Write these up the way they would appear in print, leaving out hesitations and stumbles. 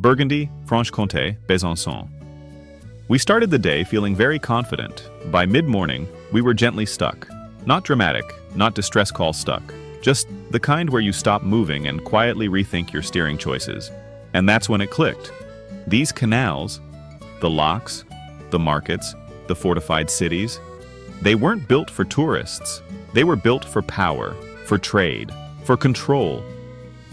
Burgundy, Franche-Comté, Besançon. We started the day feeling very confident. By mid-morning, we were gently stuck. Not dramatic, not distress call stuck. Just the kind where you stop moving and quietly rethink your steering choices. And that's when it clicked. These canals, the locks, the markets, the fortified cities, they weren't built for tourists. They were built for power, for trade, for control.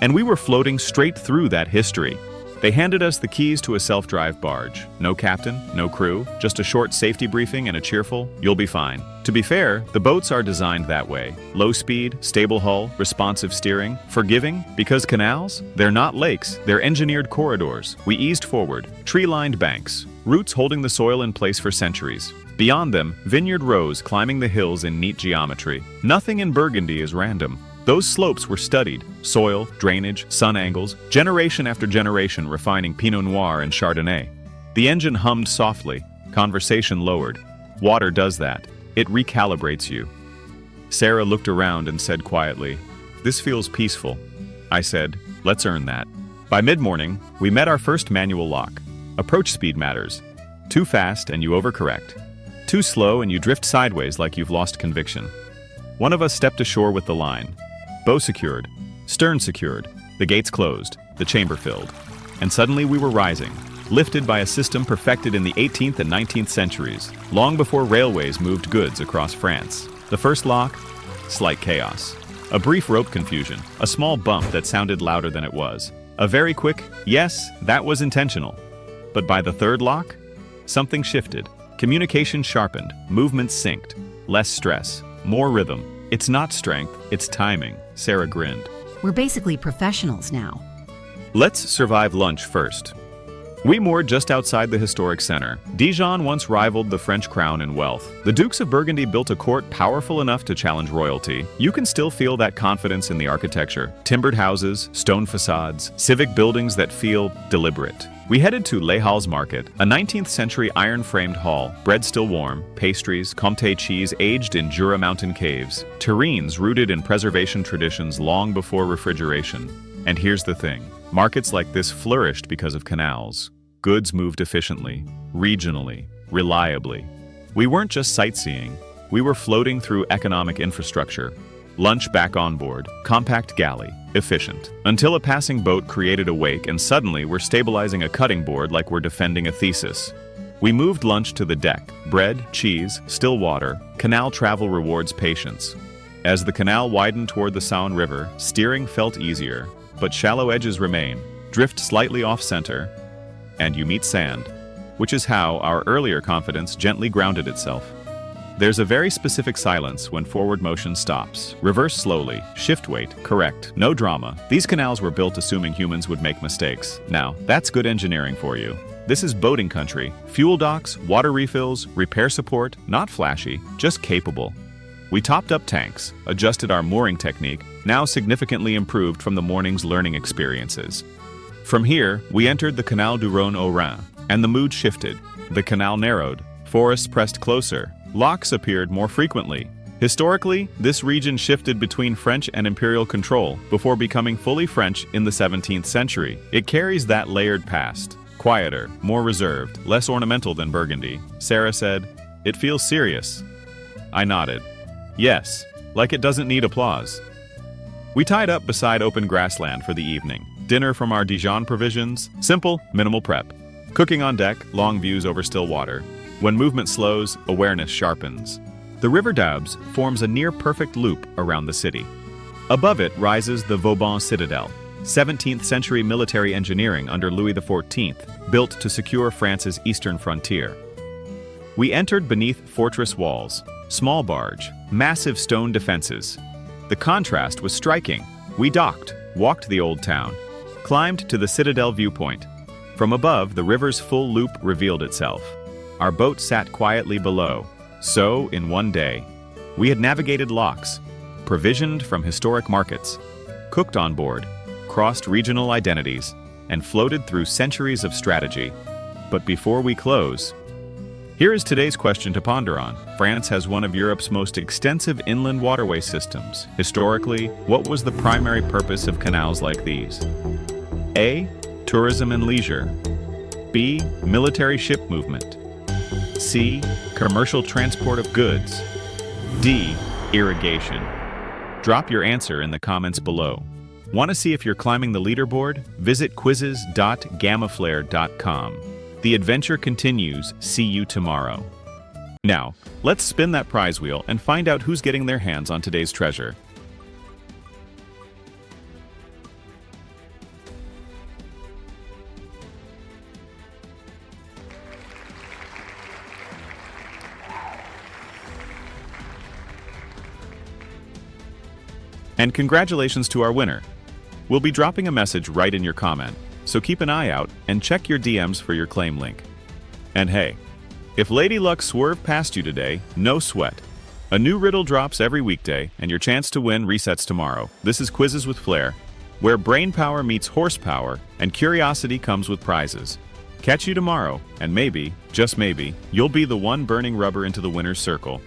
And we were floating straight through that history. They handed us the keys to a self-drive barge. No captain, no crew, just a short safety briefing and a cheerful, "You'll be fine." To be fair, the boats are designed that way. Low speed, stable hull, responsive steering, forgiving, because canals, they're not lakes, they're engineered corridors. We eased forward, tree-lined banks, roots holding the soil in place for centuries. Beyond them, vineyard rows climbing the hills in neat geometry. Nothing in Burgundy is random. Those slopes were studied, soil, drainage, sun angles, generation after generation refining Pinot Noir and Chardonnay. The engine hummed softly, conversation lowered. Water does that. It recalibrates you. Sarah looked around and said quietly, "This feels peaceful." I said, "Let's earn that." By mid-morning, we met our first manual lock. Approach speed matters. Too fast and you overcorrect. Too slow and you drift sideways like you've lost conviction. One of us stepped ashore with the line. Bow secured, stern secured, the gates closed, the chamber filled. And suddenly we were rising, lifted by a system perfected in the 18th and 19th centuries, long before railways moved goods across France. The first lock, slight chaos. A brief rope confusion, a small bump that sounded louder than it was. A very quick, yes, that was intentional. But by the third lock, something shifted. Communication sharpened, movement synced, less stress, more rhythm. "It's not strength, it's timing," Sarah grinned. We're basically professionals now. Let's survive lunch first. We moored just outside the historic center. Dijon once rivaled the French crown in wealth. The Dukes of Burgundy built a court powerful enough to challenge royalty. You can still feel that confidence in the architecture. Timbered houses, stone facades, civic buildings that feel deliberate. We headed to Les Halles Market, a 19th century iron-framed hall, bread still warm, pastries, Comté cheese aged in Jura mountain caves, terrines rooted in preservation traditions long before refrigeration. And here's the thing. Markets like this flourished because of canals. Goods moved efficiently, regionally, reliably. We weren't just sightseeing. We were floating through economic infrastructure. Lunch back on board, compact galley, efficient. Until a passing boat created a wake and suddenly we're stabilizing a cutting board like we're defending a thesis. We moved lunch to the deck. Bread, cheese, still water. Canal travel rewards patience. As the canal widened toward the Saône River, steering felt easier. But shallow edges remain, drift slightly off-center, and you meet sand, which is how our earlier confidence gently grounded itself. There's a very specific silence when forward motion stops. Reverse slowly, shift weight, correct, no drama. These canals were built assuming humans would make mistakes. Now, that's good engineering for you. This is boating country. Fuel docks, water refills, repair support, not flashy, just capable. We topped up tanks, adjusted our mooring technique, now significantly improved from the morning's learning experiences. From here, we entered the Canal du Rhône au Rhin, and the mood shifted. The canal narrowed, forests pressed closer, locks appeared more frequently. Historically, this region shifted between French and imperial control before becoming fully French in the 17th century. It carries that layered past, quieter, more reserved, less ornamental than Burgundy. Sarah said, "It feels serious." I nodded. Yes, like it doesn't need applause. We tied up beside open grassland for the evening. Dinner from our Dijon provisions, simple, minimal prep. Cooking on deck, long views over still water. When movement slows, awareness sharpens. The river Doubs forms a near-perfect loop around the city. Above it rises the Vauban citadel, 17th century military engineering under Louis XIV, built to secure France's eastern frontier. We entered beneath fortress walls, small barge, massive stone defenses. The contrast was striking. We docked, walked the old town, climbed to the citadel viewpoint. From above, the river's full loop revealed itself. Our boat sat quietly below. So, in one day, we had navigated locks, provisioned from historic markets, cooked on board, crossed regional identities, and floated through centuries of strategy. But before we close, here is today's question to ponder on. France has one of Europe's most extensive inland waterway systems. Historically, what was the primary purpose of canals like these? A. Tourism and leisure. B. Military ship movement. C. Commercial transport of goods. D. Irrigation. Drop your answer in the comments below. Want to see if you're climbing the leaderboard? Visit quizzes.gamaflare.com. The adventure continues. See you tomorrow. Now, let's spin that prize wheel and find out who's getting their hands on today's treasure. And congratulations to our winner. We'll be dropping a message right in your comment, so keep an eye out and check your DMs for your claim link. And hey, if Lady Luck swerved past you today, no sweat. A new riddle drops every weekday, and your chance to win resets tomorrow. This is Quizzes with Flair, where brain power meets horsepower, and curiosity comes with prizes. Catch you tomorrow, and maybe, just maybe, you'll be the one burning rubber into the winner's circle.